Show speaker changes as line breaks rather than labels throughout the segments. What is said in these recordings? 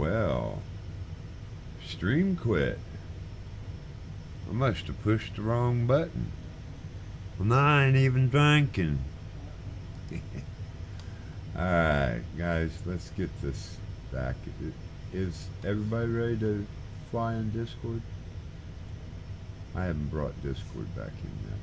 Well, stream quit. I must have pushed the wrong button. Well, now I ain't even drinking. Alright, guys, let's get this back. Is everybody ready to fly in Discord? I haven't brought Discord back in yet.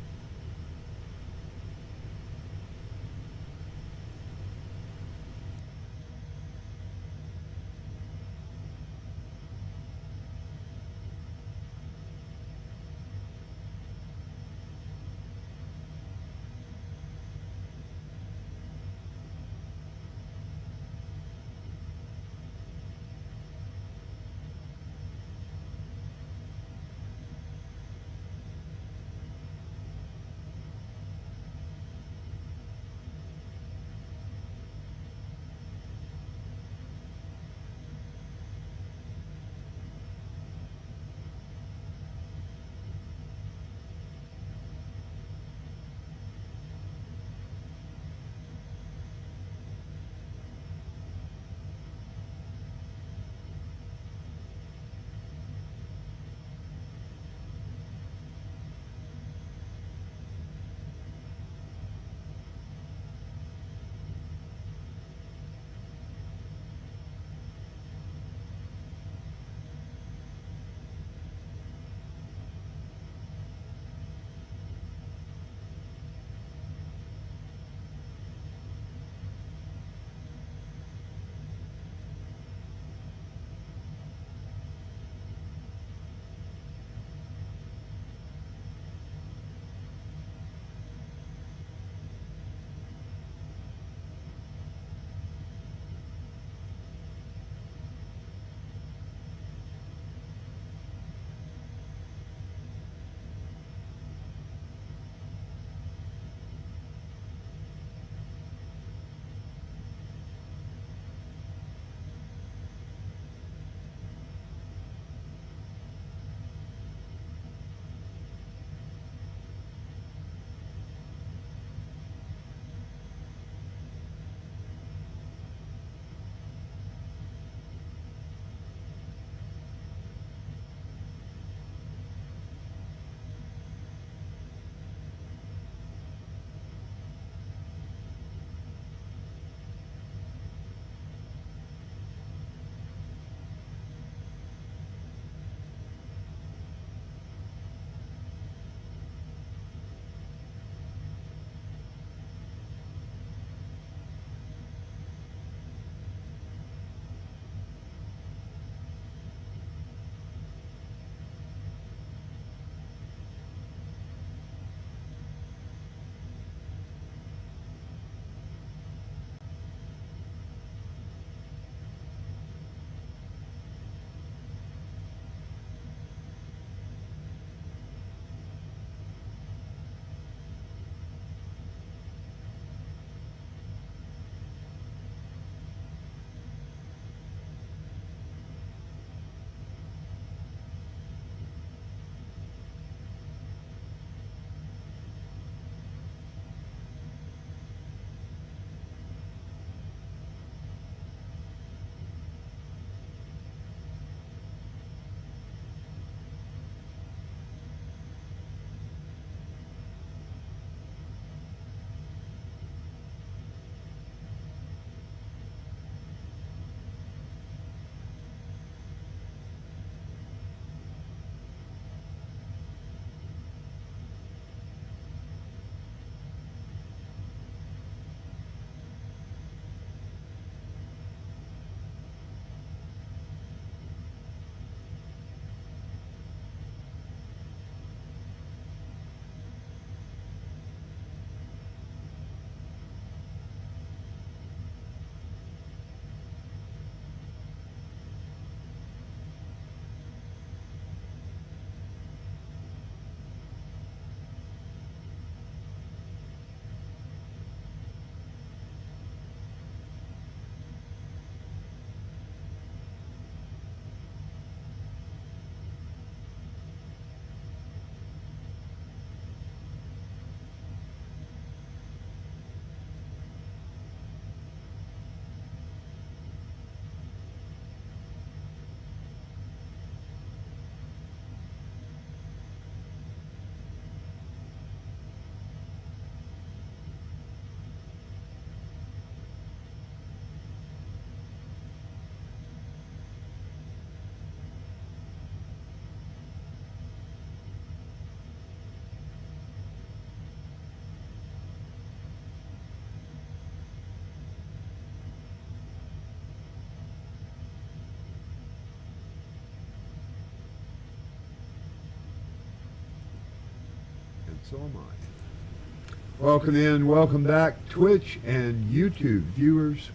So am I. Welcome in, welcome back, Twitch and YouTube viewers,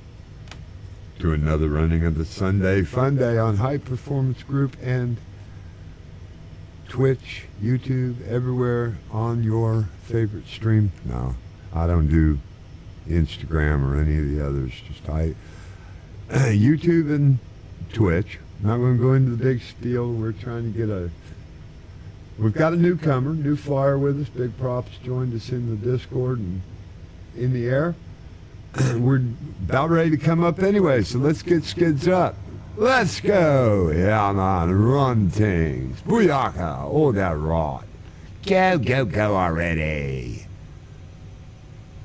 to another running of the SunDay FunDay on High Performance Group and Twitch, YouTube, everywhere on your favorite stream. No, I don't do Instagram or any of the others. Just YouTube and Twitch. Not going to go into the big spiel. We're trying to get we've got a newcomer, new flyer with us. Big Props joined us in the Discord and in the air. We're about ready to come up anyway, so let's get skids up. Let's go! Yeah, man, run things. Booyaka! Oh, that rod. Go, go, go already.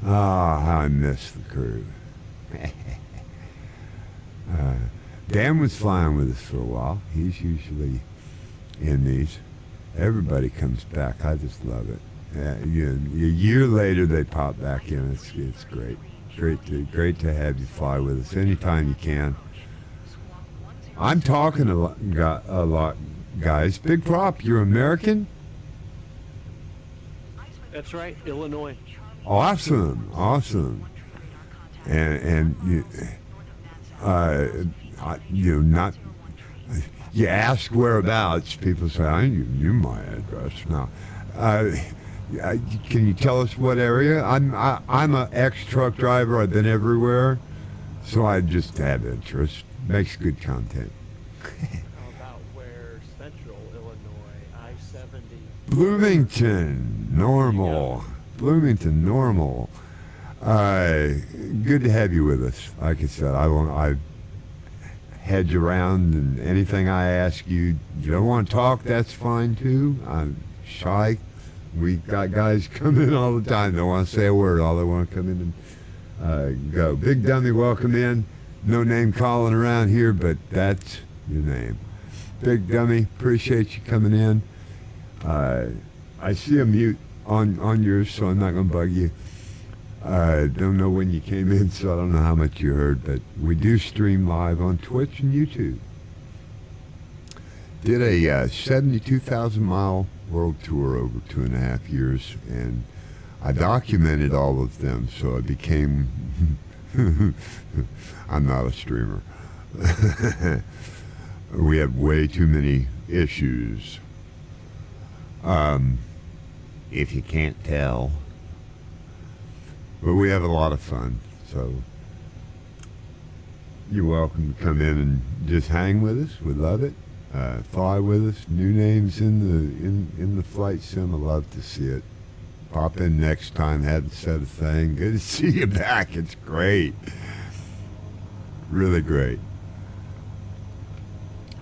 Ah, how I miss the crew. Dan was flying with us for a while. He's usually in these. Everybody comes back. I just love it. A year later, they pop back in. It's great. Great to have you fly with us anytime you can. I'm talking a lot, guys. Big Prop, you're American?
That's right, Illinois.
Awesome. And you ask whereabouts, people say, I knew my address. Now, can you tell us what area? I'm an ex-truck driver. I've been everywhere, so I just have interest. Makes good content.
How about where central Illinois, I-70?
Bloomington, normal. Bloomington, normal. Good to have you with us. Like I said, I hedge around, and anything I ask you don't want to talk, that's fine too. I'm shy. We got guys come in all the time. They want to say a word. All they want to come in and go. Big Dummy, welcome in. No name calling around here, but that's your name. Big Dummy, appreciate you coming in. I see a mute on yours, so I'm not going to bug you. Don't know when you came in, so I don't know how much you heard, but we do stream live on Twitch and YouTube. Did a 72,000-mile world tour over 2.5 years, and I documented all of them, so I became... I'm not a streamer. We have way too many issues. If you can't tell. But we have a lot of fun, so you're welcome to come in and just hang with us. We love it. Fly with us. New names in the flight sim. I love to see it. Pop in next time. Hadn't said a thing. Good to see you back. It's great. Really great.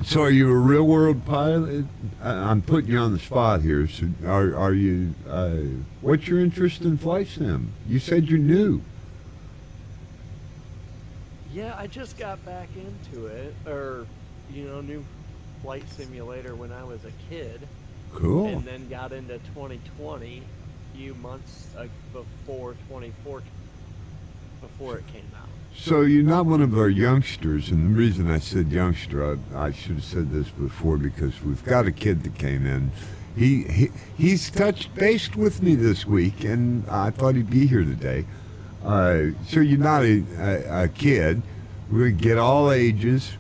So are you a real world pilot? I'm putting you on the spot here. So are you, what's your interest in flight sim? You said you're new.
Yeah, I just got back into it, new flight simulator when I was a kid.
Cool.
And then got into 2020, a few months before 2014, before it came out.
So you're not one of our youngsters, and the reason I said youngster, I should have said this before, because we've got a kid that came in. He's touched base with me this week, and I thought he'd be here today. So you're not a kid. We get all ages.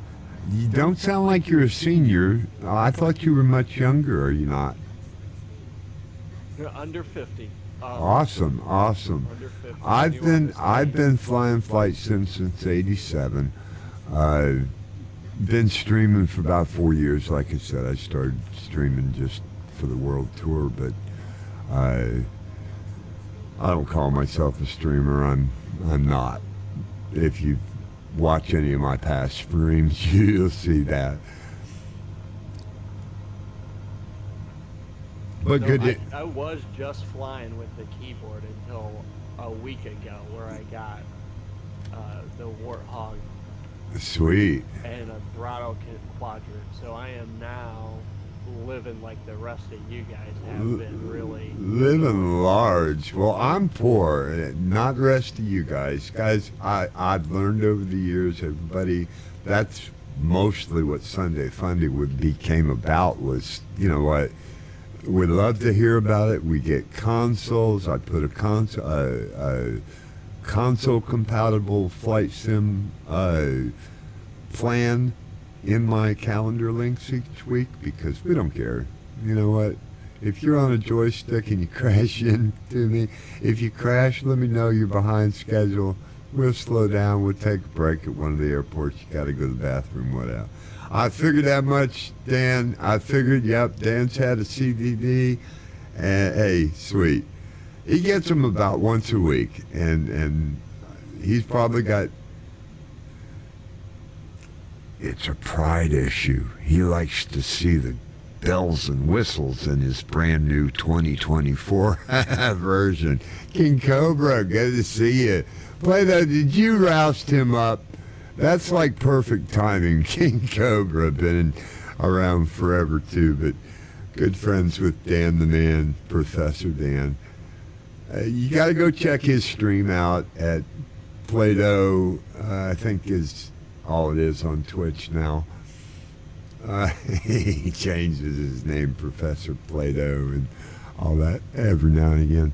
You don't sound like you're a senior. I thought you were much younger. Are you not?
You're under 50.
Awesome.
Under 50.
I've been flying flight sim since '87. Been streaming for about 4 years. Like I said, I started streaming just for the world tour, but I don't call myself a streamer. I'm not. If you watch any of my past streams, you'll see that. But good.
I was just flying with the keyboard until a week ago, where I got the Warthog.
Sweet.
And a throttle quadrant. So I am now living like the rest of you guys have been, really.
Living large. Well, I'm poor, not the rest of you guys. Guys, I've learned over the years, everybody, that's mostly what SunDay FunDay became about, was, you know what, We'd love to hear about it. We get consoles. I put a console compatible flight sim plan in my calendar links each week because we don't care. You know what? If you're on a joystick and you crash into me, if you crash, let me know you're behind schedule. We'll slow down. We'll take a break at one of the airports. You got to go to the bathroom, whatever. I figured that much, Dan. I figured, yep, Dan's had a CDD. And, hey, sweet. He gets them about once a week. And he's probably got... It's a pride issue. He likes to see the bells and whistles in his brand new 2024 version. King Cobra, good to see you. Plato, did you roust him up? That's like perfect timing. King Cobra, been around forever too, but good friends with Dan the Man, Professor Dan. You got to go check his stream out at Plato, I think is all it is on Twitch now. He changes his name, Professor Plato, and all that every now and again.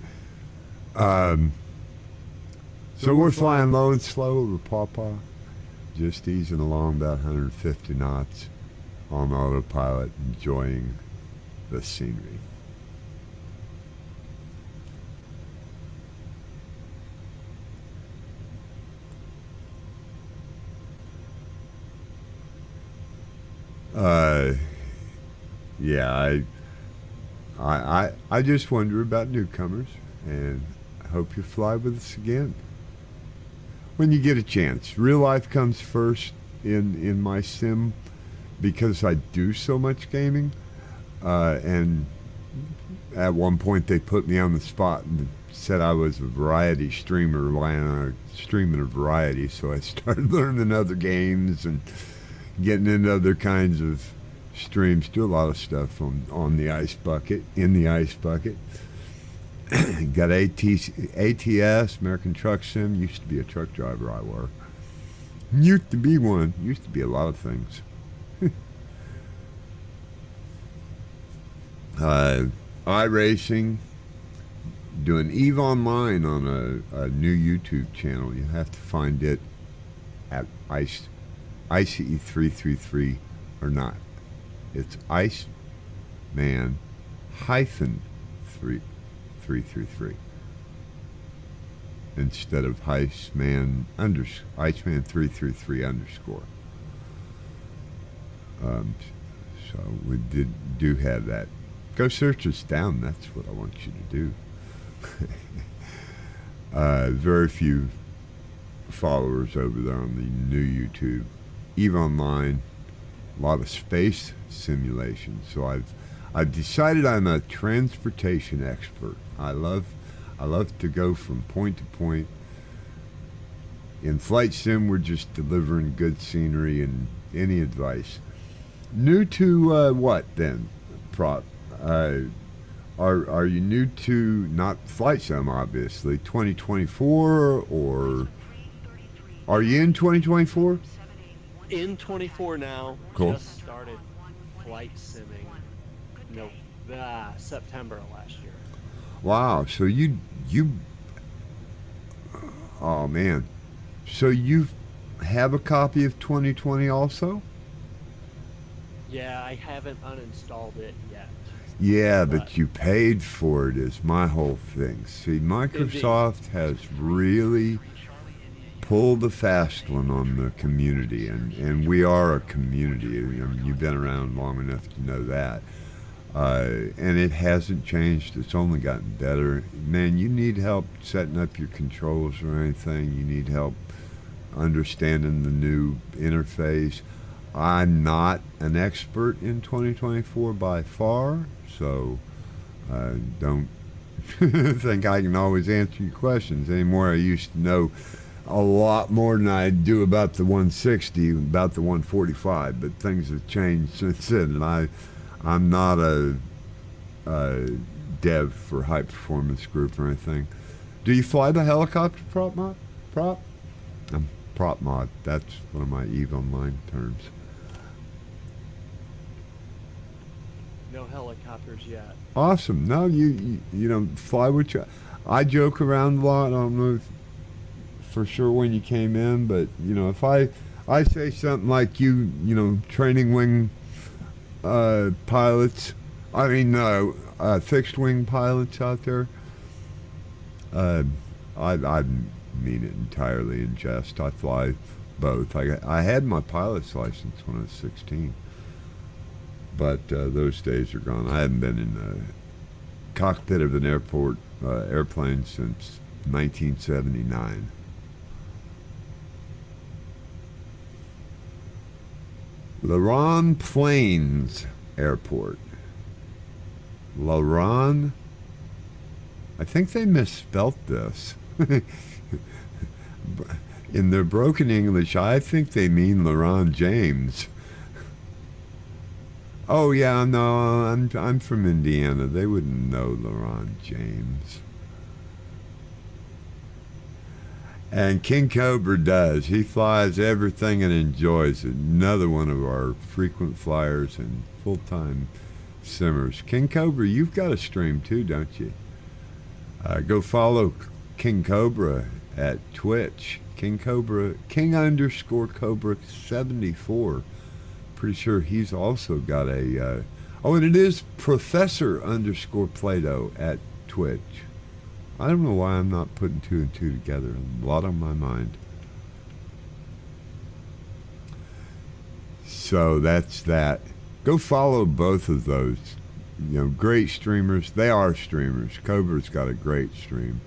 So we're flying low and slow over Pawpaw, just easing along about 150 knots on autopilot, enjoying the scenery. Yeah, I just wonder about newcomers, and I hope you fly with us again when you get a chance. Real life comes first in my sim because I do so much gaming, and at one point they put me on the spot and said I was a variety streamer, streaming a variety, so I started learning other games and getting into other kinds of streams. Do a lot of stuff on the ice bucket, in the ice bucket. Got ATS, American Truck Sim. Used to be a truck driver, I were. Used to be one. Used to be a lot of things. iRacing. Doing EVE Online on a new YouTube channel. You have to find it at ICE333 or not. It's Iceman hyphen 333 instead of Iceman 333 underscore. So we do have that. Go search us down. That's what I want you to do. Very few followers over there on the new YouTube. EVE Online, a lot of space simulation. So I've decided I'm a transportation expert. I love to go from point to point. In Flight Sim, we're just delivering good scenery and any advice. New to what then, Prop? Are you new to not Flight Sim, obviously, 2024, or are you in 2024?
In 24 now.
Cool.
Just started flight simming. September of last year.
Wow. So you. Oh man. So you have a copy of 2020 also?
Yeah, I haven't uninstalled it yet.
Yeah, but you paid for it is my whole thing. See, Microsoft has really pulled the fast one on the community, and we are a community. You've been around long enough to know that. And it hasn't changed. It's only gotten better. Man, you need help setting up your controls or anything. You need help understanding the new interface. I'm not an expert in 2024 by far, so don't think I can always answer your questions anymore. I used to know a lot more than I do about the 160, about the 145, but things have changed since then, and I'm not a dev for High Performance Group or anything. Do you fly the helicopter, Prop Mod? Prop Mod. That's one of my EVE Online terms.
No helicopters yet.
Awesome. No, you know, fly with you. I joke around a lot. I don't know if, for sure when you came in, but you know, if I say something like you know, training wing pilots, I mean, fixed wing pilots out there, uh, I mean it entirely in jest. I fly both. I had my pilot's license when I was 16, but those days are gone. I haven't been in the cockpit of an airplane since 1979. LaRon Plains Airport. LaRon? I think they misspelt this. In their broken English, I think they mean LaRon James. Oh yeah, no, I'm from Indiana. They wouldn't know LaRon James. And King Cobra does. He flies everything and enjoys it. Another one of our frequent flyers and full-time simmers. King Cobra, you've got a stream too, don't you? Go follow King Cobra at Twitch. King _ Cobra 74. Pretty sure he's also got a... oh, and it is Professor _ Plato at Twitch. I don't know why I'm not putting two and two together. A lot on my mind. So that's that. Go follow both of those. You know, great streamers. They are streamers. Cobra's got a great stream.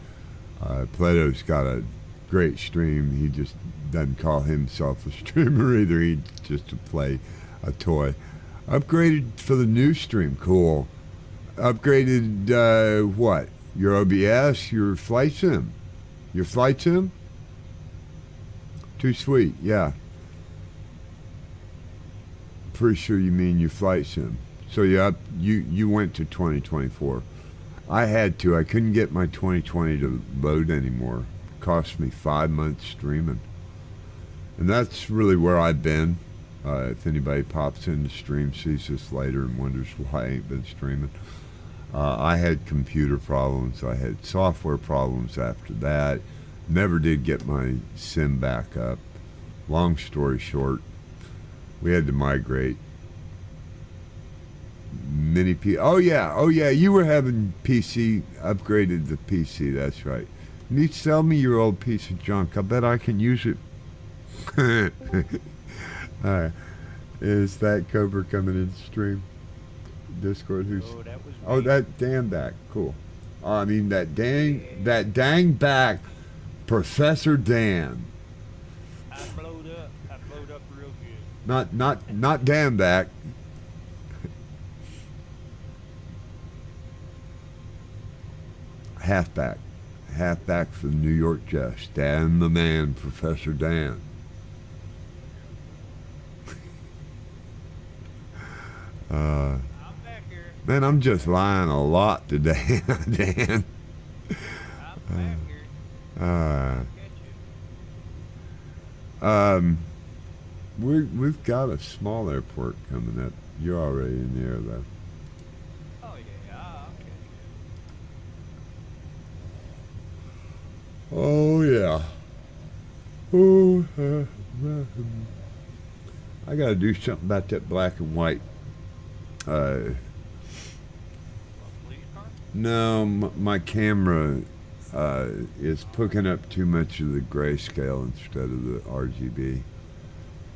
Plato's got a great stream. He just doesn't call himself a streamer either. He just to play a toy. Upgraded for the new stream. Cool. Upgraded what? Your OBS, your flight sim. Your flight sim? Too sweet, yeah. Pretty sure you mean your flight sim. So you went to 2024. I had to. I couldn't get my 2020 to load anymore. It cost me 5 months streaming. And that's really where I've been. If anybody pops in the stream, sees this later and wonders why I ain't been streaming. I had computer problems. I had software problems after that. Never did get my sim back up. Long story short, we had to migrate. Oh yeah, you were having PC, upgraded the PC, that's right. You need to sell me your old piece of junk. I bet I can use it. Is that Cobra coming in stream? Discord, who's...
Oh, that was me.
Oh, that Dan back. Cool. I mean, that dang back, Professor Dan.
I blowed up real good.
Not Dan back. Halfback for the New York Jets. Dan the man, Professor Dan.
I'm back here.
Man, I'm just lying a lot today, Dan.
I'm back here. Catch you.
We've got a small airport coming up. You're already in the air, though.
Oh yeah, I'll catch you.
Oh, yeah. Oh, I got to do something about that black and white.
Police car?
No, my camera is picking up too much of the grayscale instead of the RGB.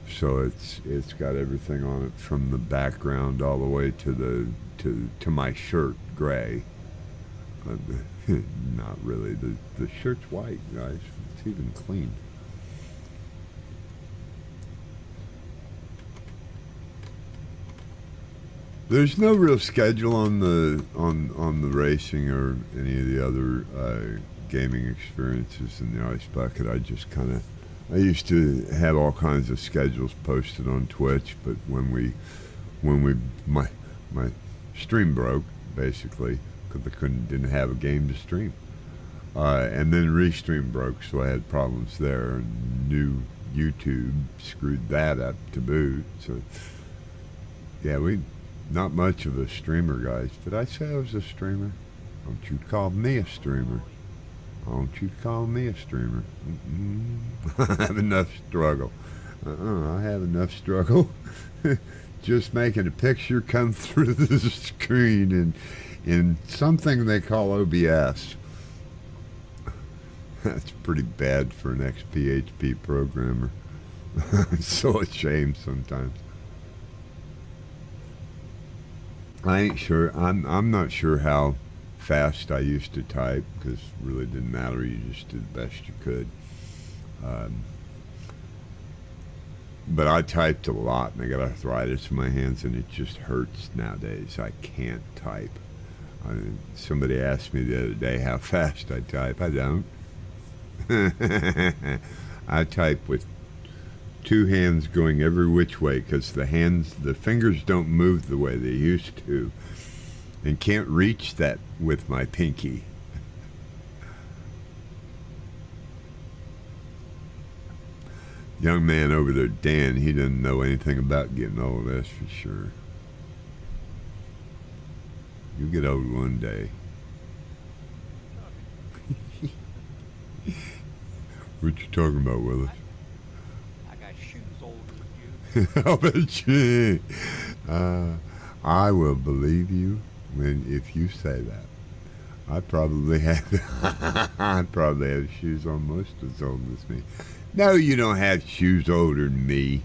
So it's got everything on it from the background all the way to my shirt gray. Not really. The shirt's white, guys. It's even clean. There's no real schedule on the racing or any of the other gaming experiences in the ice bucket. I used to have all kinds of schedules posted on Twitch, but when my stream broke basically because I didn't have a game to stream, and then Restream broke, so I had problems there, and new YouTube screwed that up to boot. So yeah, not much of a streamer, guys. Did I say I was a streamer? Don't you call me a streamer. Don't you call me a streamer. I have enough struggle. I have enough struggle. Just making a picture come through the screen in something they call OBS. That's pretty bad for an ex-PHP programmer. I'm so ashamed sometimes. I ain't sure. I'm not sure how fast I used to type, because it really didn't matter. You just did the best you could. But I typed a lot, and I got arthritis in my hands, and it just hurts nowadays. I can't type. Somebody asked me the other day how fast I type. I don't. I type with two hands going every which way, because the fingers don't move the way they used to, and can't reach that with my pinky. Young man over there, Dan, he doesn't know anything about getting old, that's for sure. You'll get old one day. What you talking about, Willis?
I got shoes older than you.
How about you? I will believe you if you say that. I probably have shoes almost as old as me. No, you don't have shoes older than me.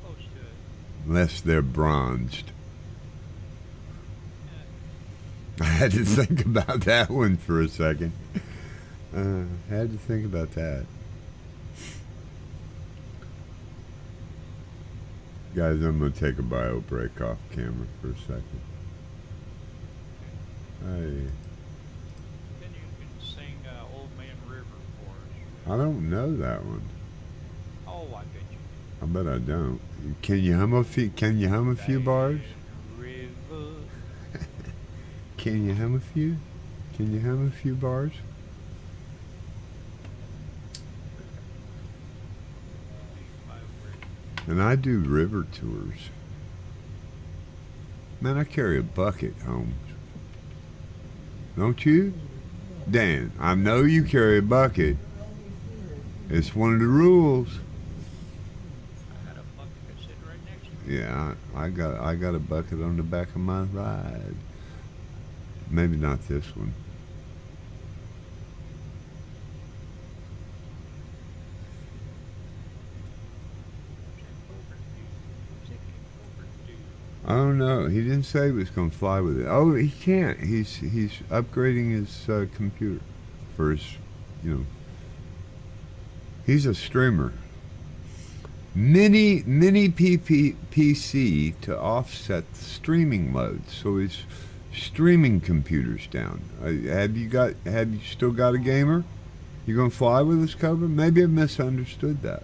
Close to it.
Unless they're bronzed. I had to think about that one for a second. Had to think about that. Guys, I'm going to take a bio break off camera for a second. Hey.
Then you can sing Old Man River for us.
I don't know that one.
Oh, I bet you
I bet I don't. Can you hum a few bars?
River.
Can you hum a few? Can you hum a few bars? And I do river tours. Man, I carry a bucket home. Don't you? Dan, I know you carry a bucket. It's one of the rules.
I got a bucket that's sitting right next to me.
Yeah, I got a bucket on the back of my ride. Maybe not this one. I don't know. He didn't say he was going to fly with it. Oh, he can't. He's upgrading his computer for his, He's a streamer. Mini PC to offset the streaming load. So his streaming computer's down. Have you still got a gamer? You going to fly with this cover? Maybe I misunderstood that.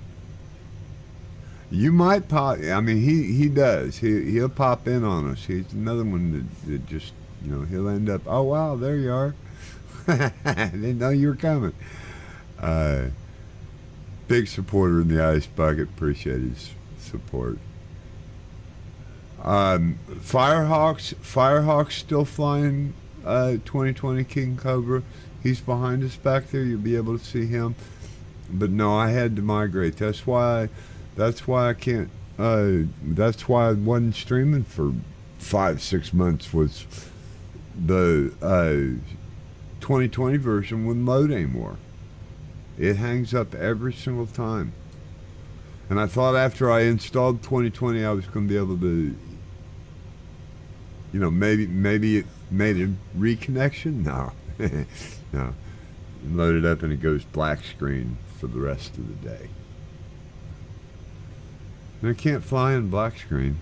You might pop. I mean, he does. He'll pop in on us. He's another one that just, he'll end up. Oh wow, there you are. I didn't know you were coming. Big supporter in the ice bucket. Appreciate his support. Firehawk's still flying. 2020 King Cobra. He's behind us back there. You'll be able to see him. But no, I had to migrate. That's why I can't. That's why I wasn't streaming for 5-6 months. Was the 2020 version wouldn't load anymore. It hangs up every single time. And I thought after I installed 2020, I was going to be able to, maybe it made a reconnection. No, no. Load it up and it goes black screen for the rest of the day. And I can't fly in black screen,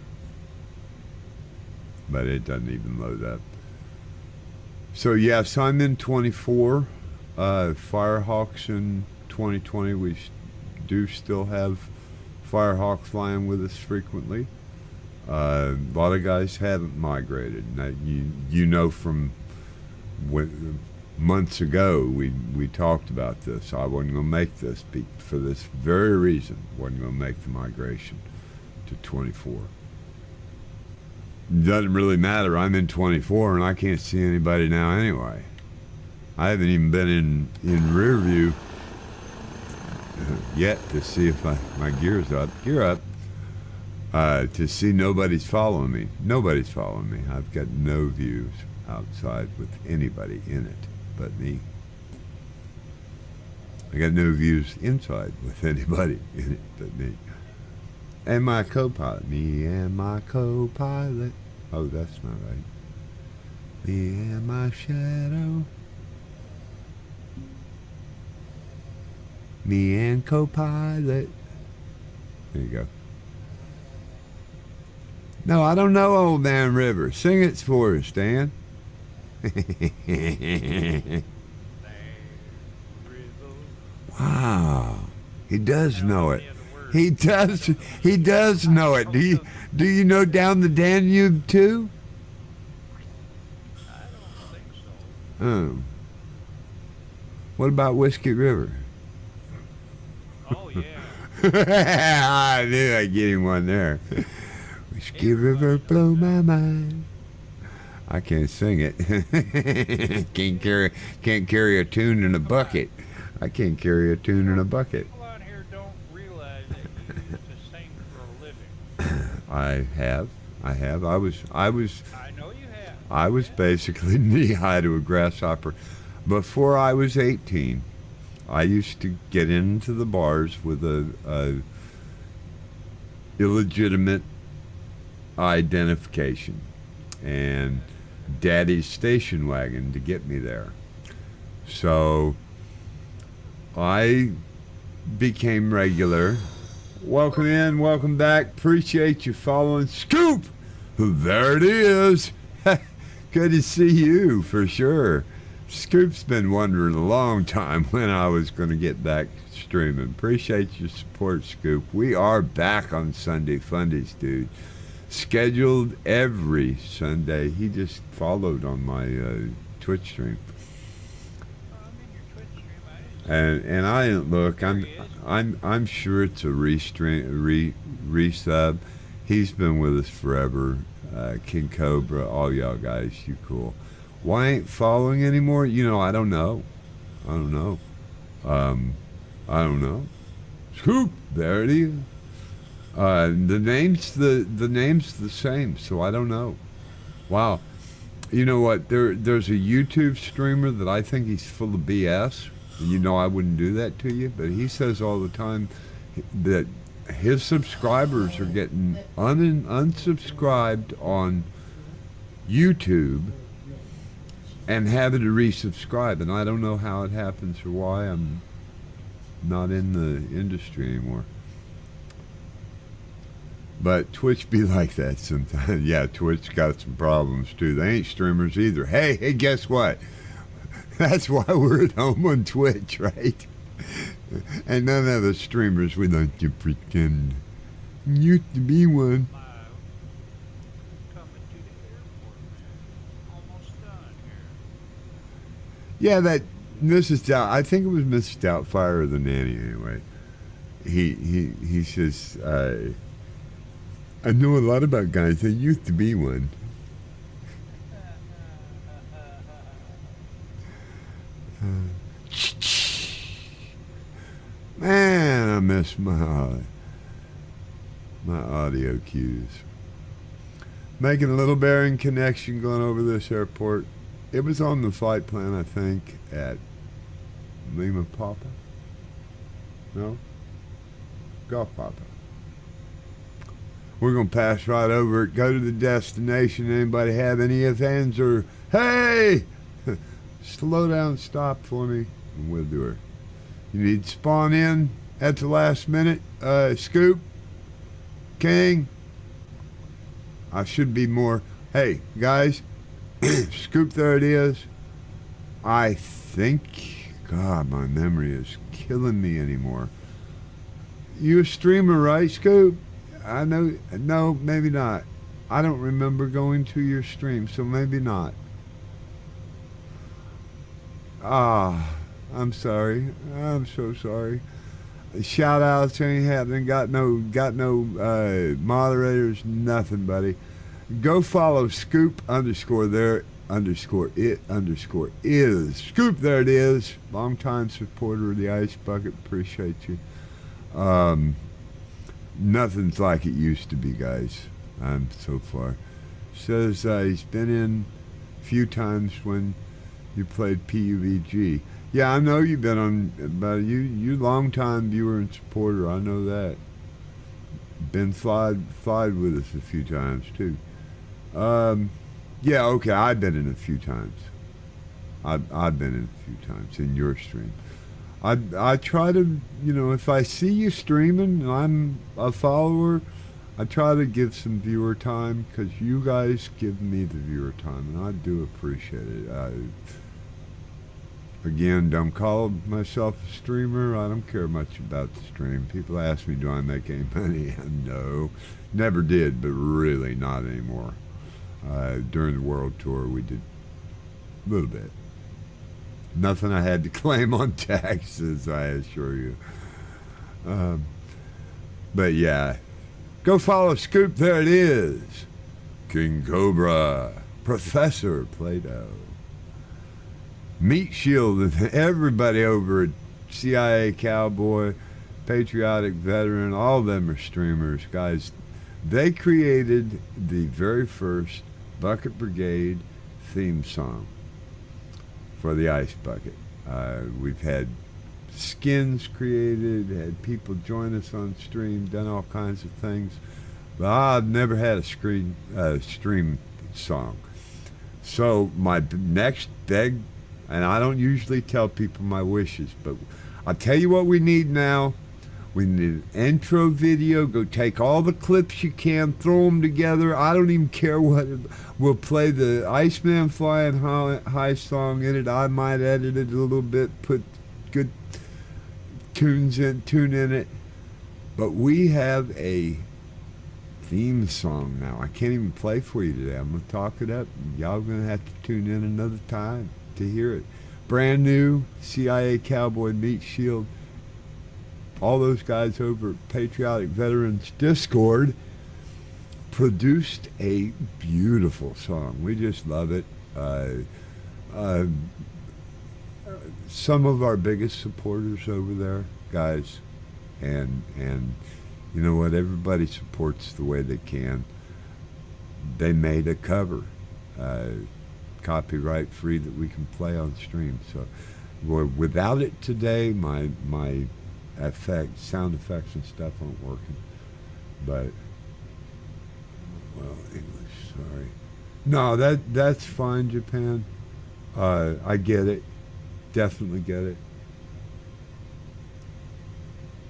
but it doesn't even load up. So yes, I'm in 24. Firehawks in 2020. We do still have Firehawk flying with us frequently. A lot of guys haven't migrated. Now, from months ago we talked about this. I wasn't going to make this for this very reason. Wasn't going to make the migration to 24. doesn't really matter. I'm in 24 and I can't see anybody now anyway. I haven't even been in rear view yet to see if my gear's up. Gear up. To see nobody's following me. Nobody's following me. I've got no views outside with anybody in it but me. I got no views inside with anybody in it but me. And my co-pilot. Me and my co-pilot. Oh, that's not right. Me and my shadow. Me and co-pilot. There you go. No, I don't know Old Man River. Sing it for us, Dan. Wow. He does know it. He does know it. Do you know Down the Danube too?
I don't think so.
Oh. What about Whiskey River?
Oh, yeah.
I knew I'd get him one there. Whiskey River blow my mind. I can't sing it. can't carry a tune in a bucket. I can't carry a tune in a bucket.
People out here don't realize that you used to sing for a living.
I have. I was
I know you have.
I was basically knee high to a grasshopper. Before I was 18, I used to get into the bars with a illegitimate identification and daddy's station wagon to get me there. So I became regular. Welcome in, welcome back. Appreciate you following Scoop. There it is. Good to see you for sure. Scoop's been wondering a long time when I was going to get back streaming. Appreciate your support, Scoop. We are back on Sunday Fundays, dude. Scheduled every Sunday. He just followed on my Twitch stream. And I didn't look. I'm sure it's a resub. He's been with us forever. King Cobra, all y'all guys, you cool. Why ain't following anymore? I don't know. I don't know. Scoop, there it is. The name's the same, so I don't know. Wow. You know what? There's a YouTube streamer that I think he's full of BS. I wouldn't do that to you, but he says all the time that his subscribers are getting unsubscribed on YouTube and having to resubscribe, and I don't know how it happens or why. I'm not in the industry anymore. But Twitch be like that sometimes. Yeah, Twitch got some problems too. They ain't streamers either. Hey, guess what? That's why we're at home on Twitch, right? And none of the streamers, we like to pretend. Used to be one.
Coming to the airport, man. Almost done
Yeah,
here.
that Mrs. Doubt, I think it was Mrs. Doubtfire or the nanny anyway. He says, I know a lot about guys. There used to be one. Man, I miss my audio cues. Making a little bearing connection going over this airport. It was on the flight plan, I think, at Lima Papa. No? Golf Papa. We're going to pass right over it, go to the destination. Anybody have any ifs, ands, or hey, slow down, stop for me, and we'll do her. You need to spawn in at the last minute. Scoop, King, I should be more. Hey, guys, Scoop, there it is. I think, God, my memory is killing me anymore. You a streamer, right, Scoop? I know, no, maybe not. I don't remember going to your stream, so maybe not. I'm sorry. I'm so sorry. Shout outs ain't happening. Got no moderators, nothing, buddy. Go follow Scoop underscore there underscore it underscore is. Scoop, there it is. Longtime supporter of the Ice Bucket. Appreciate you. Nothing's like it used to be, guys. So far. Says he's been in a few times when you played PUBG. Yeah, I know you've been on, but you long-time viewer and supporter. I know that. Been flied with us a few times too. Yeah, okay, I've been in a few times. I've been in a few times in your stream. I try to, if I see you streaming and I'm a follower, I try to give some viewer time because you guys give me the viewer time, and I do appreciate it. Again, don't call myself a streamer. I don't care much about the stream. People ask me, do I make any money? No, never did, but really not anymore. During the world tour, we did a little bit. Nothing I had to claim on taxes, I assure you. But yeah, go follow Scoop. There it is. King Cobra, Professor Plato, Meat Shield, and everybody over at CIA Cowboy, Patriotic Veteran, all of them are streamers, guys. They created the very first Bucket Brigade theme song for the Ice Bucket. We've had skins created, had people join us on stream, done all kinds of things. But I've never had a stream song. So my next big, and I don't usually tell people my wishes, but I'll tell you what we need now. We need an intro video. Go take all the clips you can, throw them together. I don't even care what. We'll play the Iceman Flying High song in it. I might edit it a little bit, put good tune in it. But we have a theme song now. I can't even play for you today. I'm going to talk it up. Y'all going to have to tune in another time to hear it. Brand new CIA Cowboy Meat Shield. All those guys over at Patriotic Veterans Discord produced a beautiful song. We just love it. Some of our biggest supporters over there, guys, and you know what? Everybody supports the way they can. They made a cover, copyright free, that we can play on stream. So, without it today, my sound effects and stuff aren't working. But English, sorry. No, that's fine, Japan. I get it. Definitely get it.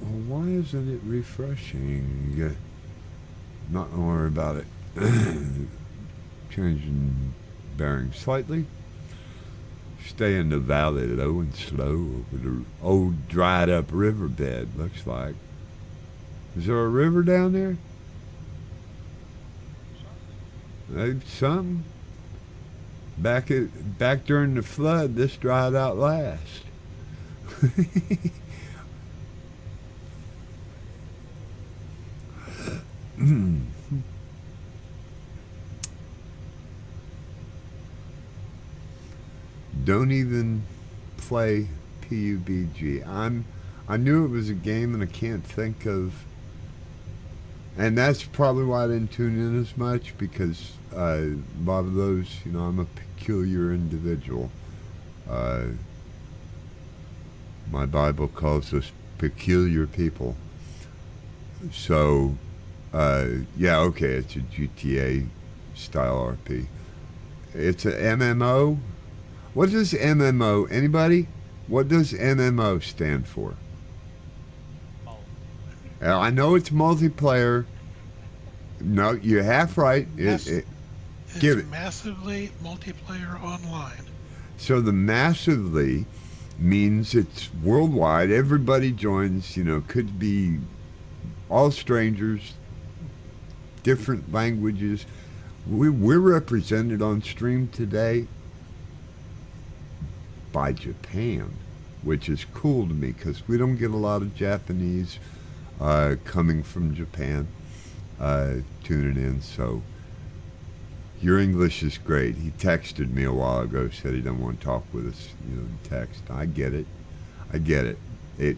Well, why isn't it refreshing? Not gonna worry about it. Changing bearing slightly. Stay in the valley low and slow over the old dried up riverbed, looks like. Is there a river down there? Maybe something. Back during the flood, this dried out last. Don't even play PUBG. I knew it was a game, and I can't think of. And that's probably why I didn't tune in as much, because a lot of those, I'm a peculiar individual. My Bible calls us peculiar people. So, yeah, okay, it's a GTA style RP. It's a MMO. What does MMO, anybody? What does MMO stand for? I know it's multiplayer. No, you're half right.
It's
Give it.
Massively multiplayer online.
So the massively means it's worldwide. Everybody joins, could be all strangers, different languages. We're represented on stream today by Japan, which is cool to me because we don't get a lot of Japanese coming from Japan tuning in. So Your English is great. He texted me a while ago, said he doesn't want to talk with us, in text. I get it. I get it. It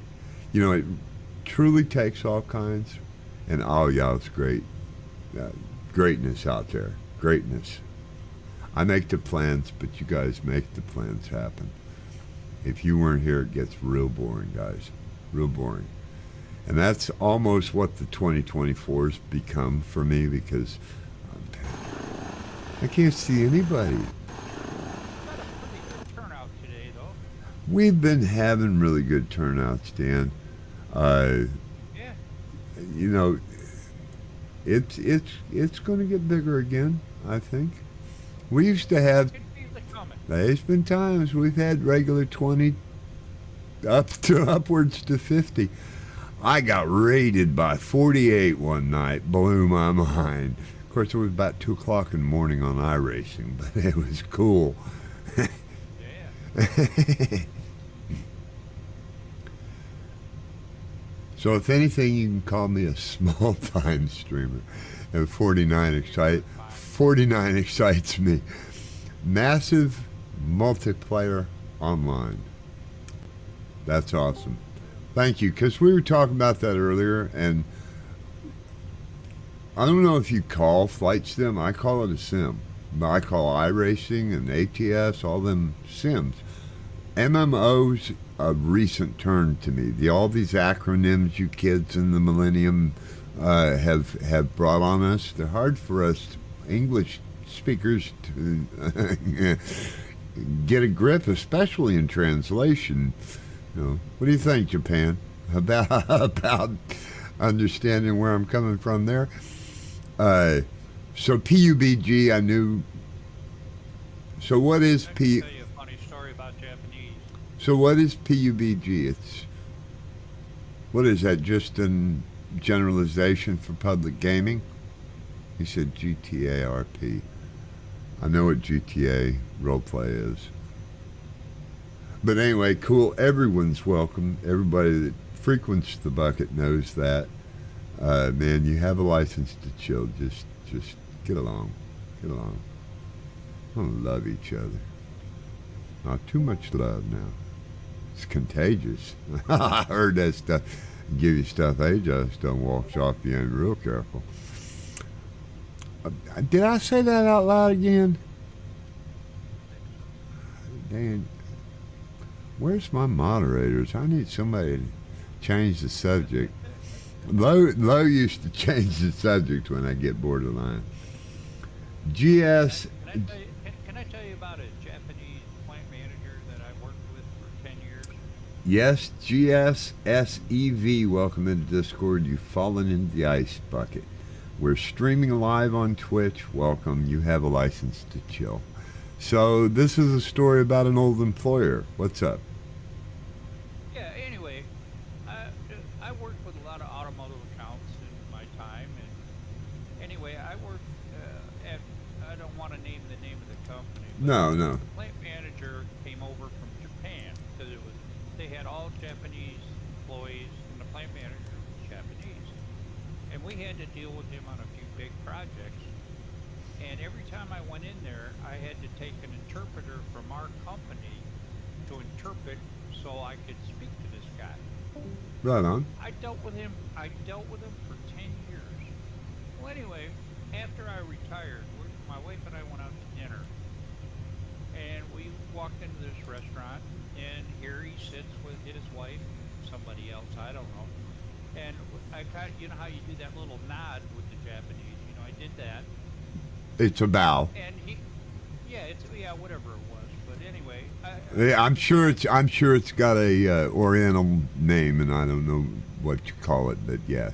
truly takes all kinds. And oh yeah, it's great. Greatness out there. Greatness. I make the plans, but you guys make the plans happen. If you weren't here, it gets real boring, guys. Real boring. And that's almost what the 2024's become for me, because I can't see anybody.
Got a pretty good turnout today, though.
We've been having really good turnouts, Dan.
Yeah.
It's going to get bigger again, I think. We used to have,
Can feel it coming.
there's been times we've had regular 20 up to upwards to 50. I got raided by 48 one night, blew my mind. Of course, it was about 2 o'clock in the morning on iRacing, but it was cool.
Yeah.
So if anything, you can call me a small-time streamer. And 49 excites me. Massive multiplayer online. That's awesome. Thank you, because we were talking about that earlier, and I don't know if you call flight sim. I call it a sim. I call iRacing and ATS, all them sims. MMO's a recent turn to me. All these acronyms you kids in the millennium have brought on us, they're hard for us English speakers to get a grip, especially in translation. What do you think, Japan, about understanding where I'm coming from there? So PUBG, I knew. So what is
I can
P?
tell you a funny story about Japanese.
So what is PUBG? What is that? Just a generalization for public gaming? He said GTA RP. I know what GTA roleplay is. But anyway, cool. Everyone's welcome. Everybody that frequents the bucket knows that. Man, you have a license to chill. Just get along. Get along. Don't love each other. Not too much love now. It's contagious. I heard that stuff. Give you stuff hey, just don't walk off you ain't real careful. Did I say that out loud again? Dan, where's my moderators? I need somebody to change the subject. Low used to change the subject when I get borderline. GS.
Can I tell you about a Japanese plant manager that I worked with for 10 years?
Yes, GSSEV, welcome into Discord. You've fallen into the ice bucket. We're streaming live on Twitch. Welcome. You have a license to chill. So this is a story about an old employer. What's up?
Yeah, anyway, I worked with a lot of automotive accounts in my time, and anyway, I worked at, I don't want to name the name of the company. But
No.
The plant manager came over from Japan, because they had all Japanese employees, and the plant manager was Japanese. And we had to deal with him on a few big projects. And every time I went in there, I had to take an interpreter from our company to interpret so I could speak to this guy.
Right on.
I dealt with him for 10 years. Well, anyway, after I retired, my wife and I went out to dinner. And we walked into this restaurant, and here he sits with his wife, somebody else, I don't know. And I kind of, you know how you do that little nod with the Japanese, I did that.
It's a bow.
And whatever it was. But anyway,
Yeah, I'm sure it's got a Oriental name, and I don't know what you call it, but yeah.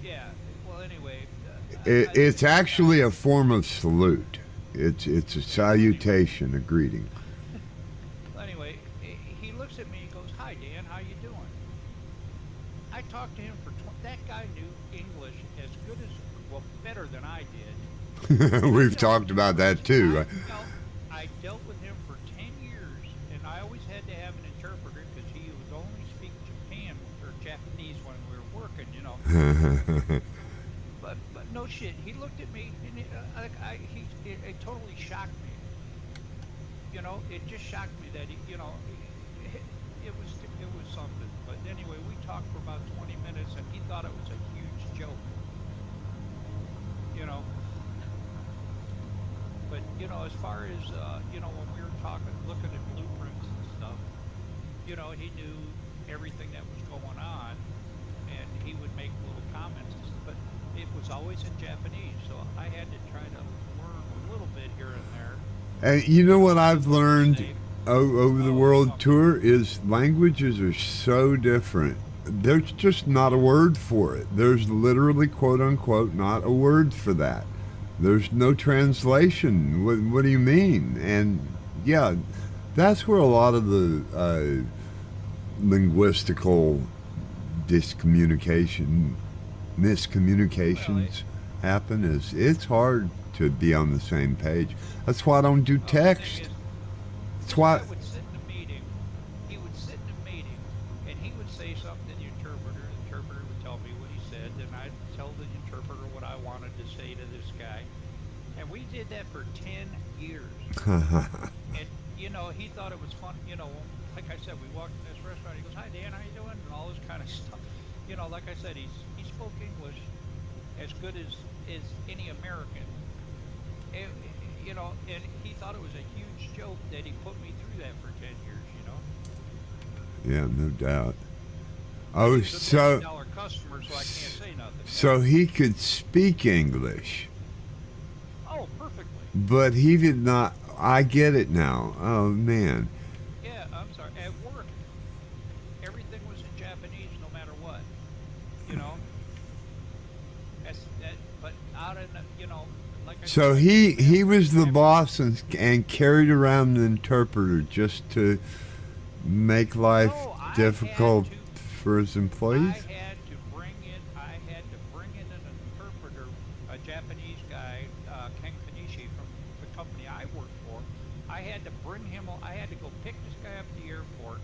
Yeah. Well, anyway,
It's actually a form of salute. It's a salutation, a greeting.
Anyway, he looks at me and goes, "Hi, Dan. How you doing?" I talked to him for that guy knew English as good as, well, better than I did.
We've talked about that too.
I dealt with him for 10 years, and I always had to have an interpreter because he would only speak Japanese when we were working, but no shit. He looked at me, and it totally shocked me. You know, it just shocked me that it was something. But anyway, we talked for about 20 minutes, and he thought it was a huge joke. You know. But as far as when we were talking, looking at blueprints and stuff, he knew everything that was going on, and he would make little comments. But it was always in Japanese, so I had to try to learn a little bit here and there.
And you know what I've learned over the world tour is languages are so different. There's just not a word for it. There's literally, quote unquote, not a word for that. There's no translation. What do you mean? And yeah, that's where a lot of the linguistical miscommunications happen. Is it's hard to be on the same page. That's why I don't do text. That's why.
He would sit in a meeting. He would sit in a meeting, and he would say something to the interpreter. The interpreter would tell me what he said, and I'd tell the interpreter what I wanted to say to this guy. And we did that for 10 years. And he thought it was fun. Like I said, we walked in this restaurant. He goes, "Hi Dan, how you doing?" And all this kind of stuff. Like I said, he spoke English as good as any American. And he thought it was a huge joke that he put me through that for 10 years.
Yeah, no doubt. Oh,
He's a $1 million customer, so I can't say nothing.
So he could speak English.
Oh, perfectly.
But he did not. I get it now. Oh man.
Yeah, I'm sorry. At work, everything was in Japanese, no matter what. But out in like I
So
said,
he was the boss and carried around an interpreter just to make life
No, I
difficult
had
for his employees.
I had to bring in an interpreter, a Japanese guy, Ken Kanishi from the company I worked for. I had to go pick this guy up at the airport.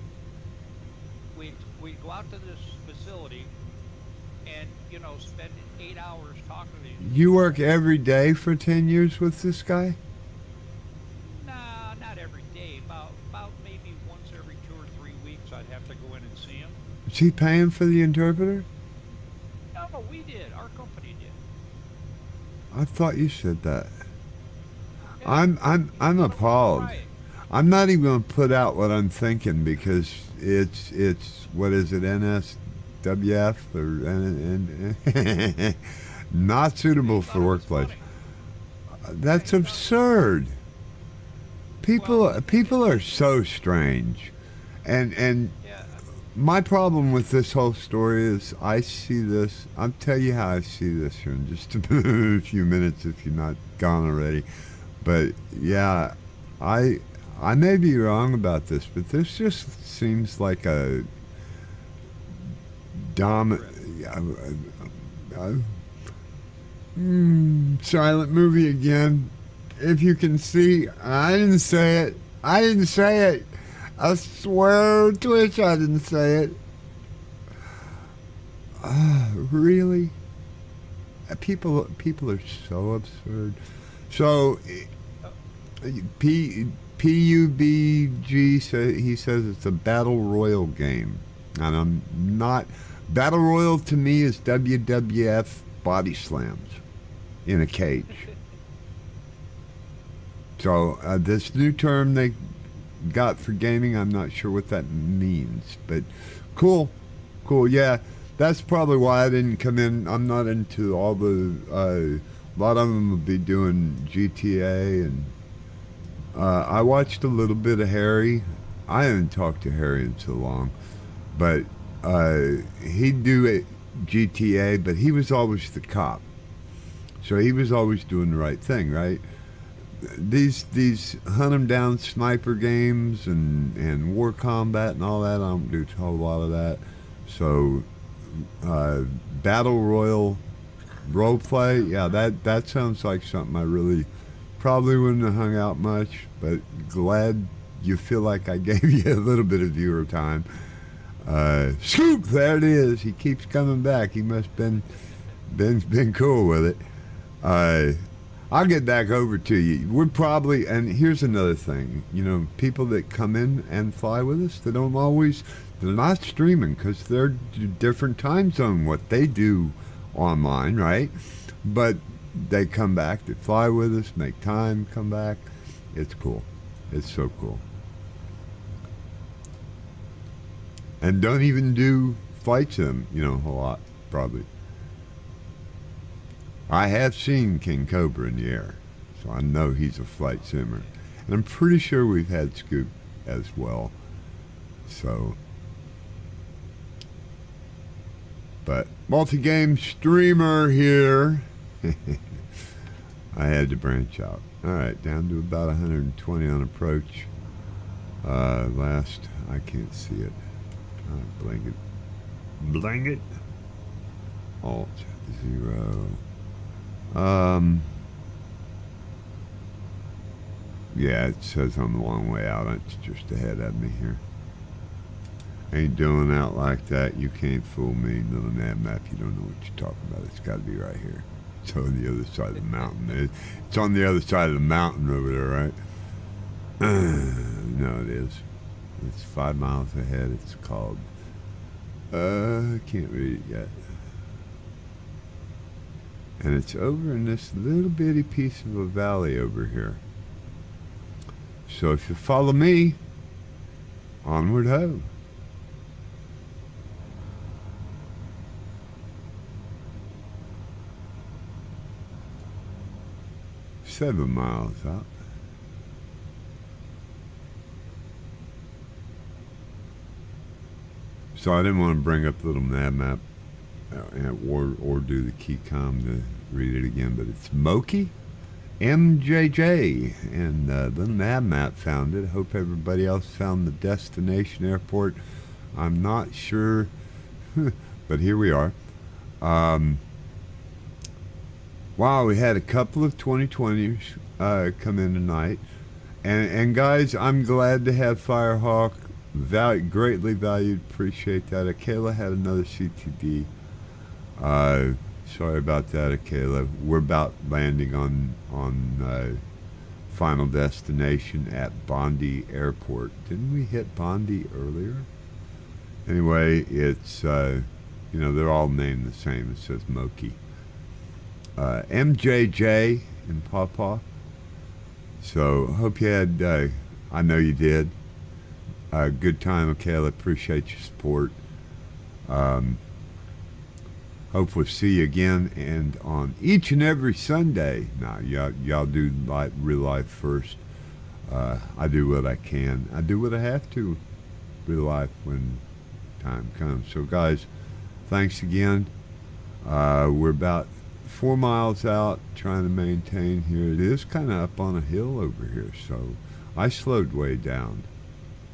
We'd go out to this facility and, spend 8 hours talking to him.
You work every day for 10 years with this guy?
Nah, not every day. About maybe once every 2 or 3 weeks I'd have to go in and see him.
Is he paying for the interpreter?
No, we did. Our company did.
I thought you said that.
Yeah.
I'm appalled.
Right.
I'm not even going to put out what I'm thinking because it's what is it, NSWF or not suitable for workplace. That's absurd. People are so strange, and
Yeah.
my problem with this whole story is I see this. I'll tell you how I see this here in just a few minutes if you're not gone already. But yeah, I may be wrong about this, but this just seems like a silent movie again. If you can see, I didn't say it. I swear, Twitch, I didn't say it. Really? People are so absurd. So, PUBG he says it's a battle royal game, and I'm not. Battle royal to me is WWF body slams in a cage. So this new term they got for gaming, I'm not sure what that means, but cool. Yeah, that's probably why I didn't come in. I'm not into all the. A lot of them will be doing GTA, and I watched a little bit of Harry. I haven't talked to Harry in so long, but he'd do it GTA, but he was always the cop, so he was always doing the right thing, right? These hunt 'em down sniper games and war combat and all that, I don't do a whole lot of that. So battle royal role play, yeah, that sounds like something I really probably wouldn't have hung out much, but glad you feel like I gave you a little bit of viewer time. Scoop, there it is. He keeps coming back. He must have been Ben's been cool with it. I'll get back over to you. We're probably, and here's another thing. You know, people that come in and fly with us, they're not streaming because they're different time zone, what they do online, right? But they come back, they fly with us, make time, come back. It's cool. It's so cool. And don't even do flight sim, you know, a lot, probably. I have seen King Cobra in the air, so I know he's a flight simmer. And I'm pretty sure we've had Scoop as well. So, but multi-game streamer here. I had to branch out. All right, down to about 120 on approach. Last, I can't see it. Blank it. Alt 0. Yeah, it says I'm a long way out. It's just ahead of me here. Ain't doing out like that. You can't fool me. On that map, you don't know what you're talking about. It's got to be right here. It's on the other side of the mountain. It's on the other side of the mountain over there, right? No, it is. It's 5 miles ahead. It's called... I can't read it yet. And it's over in this little bitty piece of a valley over here. So if you follow me, onward ho. Seven miles out. So I didn't want to bring up the little nav map or do the key com to read it again, but it's Moki MJJ, and the nav map found it. Hope everybody else found the destination airport. I'm not sure, but here we are. Wow, we had a couple of 2020s come in tonight, and guys, I'm glad to have Firehawk. Greatly valued, appreciate that. Akela had another CTD. Sorry about that, Akela. We're about landing on final destination at Bondi Airport. Didn't we hit Bondi earlier? Anyway, it's they're all named the same. It says Moki. MJJ in Pawpaw. So hope you had. I know you did. Good time, Akela. Appreciate your support. Hope we'll see you again, and on each and every Sunday. Now, y'all do real life first. I do what I can. I do what I have to. Real life when time comes. So, guys, thanks again. We're about 4 miles out, trying to maintain here. It is kind of up on a hill over here, so I slowed way down.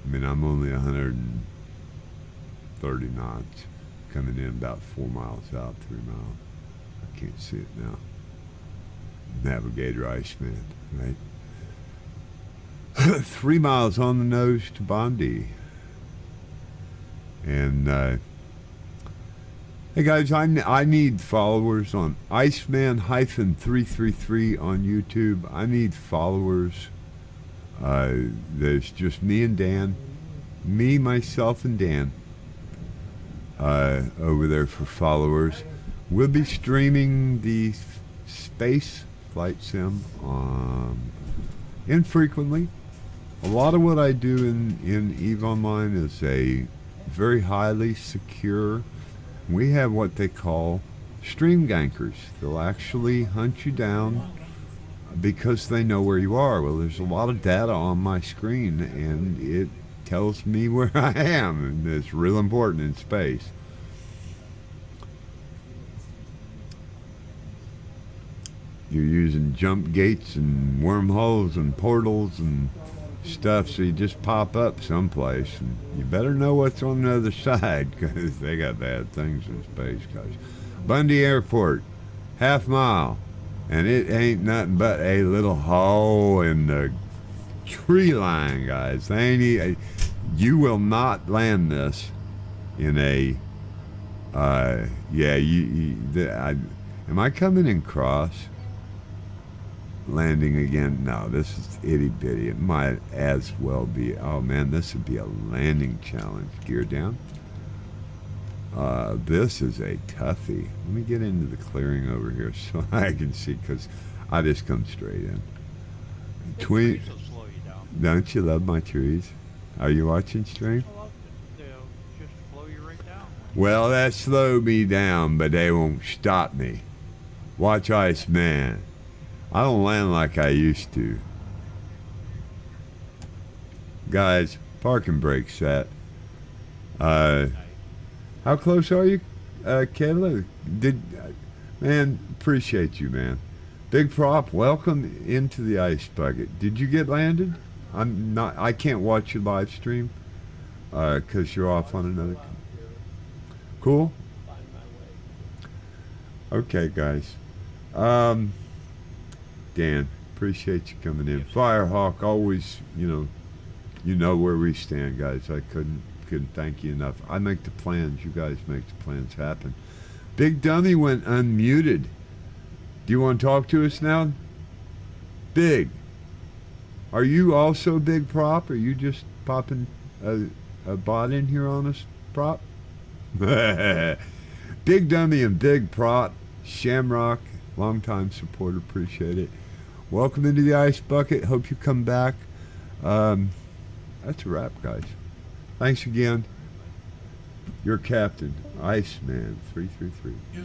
I mean, I'm only 130 knots, coming in about 4 miles out, 3 miles. I can't see it now. Navigator Iceman, right? 3 miles on the nose to Bondi. And, hey guys, I need followers on Iceman-333 on YouTube. I need followers. There's just me and Dan. Me, myself, and Dan over there for followers. We'll be streaming the space flight sim infrequently. A lot of what I do in EVE Online is a very highly secure. We have what they call stream gankers. They'll actually hunt you down because they know where you are. Well, there's a lot of data on my screen, and it tells me where I am, and it's real important in space. You're using jump gates and wormholes and portals and stuff, so you just pop up someplace, and you better know what's on the other side, because they got bad things in space, guys. Bondi Airport, half mile. And it ain't nothing but a little hole in the tree line, guys. You will not land this in a, Am I coming in cross? Landing again? No, this is itty bitty. It might as well be. Oh man, this would be a landing challenge. Gear down. This is a toughie. Let me get into the clearing over here so I can see, because I just come straight in.
The
Tweet.
trees will slow you down.
Don't you love my trees? Are you watching stream?
I love it. They'll just slow you right down.
Well, that slowed me down, but they won't stop me. Watch Ice Man. I don't land like I used to. Guys, parking brake set.
Nice.
How close are you, Kayla? Man, appreciate you, man. Big prop, welcome into the ice bucket. Did you get landed? I can't watch your live stream, cause you're off on another. Cool.
Find my way.
Okay, guys. Dan, appreciate you coming in. Firehawk, always, you know where we stand, guys. I couldn't thank you enough. I make the plans. You guys make the plans happen. Big Dummy went unmuted. Do you want to talk to us now? Big. Are you also Big Prop? Are you just popping a bot in here on us, Prop? Big Dummy and Big Prop. Shamrock, longtime supporter. Appreciate it. Welcome into the ice bucket. Hope you come back. That's a wrap, guys. Thanks again. Your captain, Iceman 333.
You.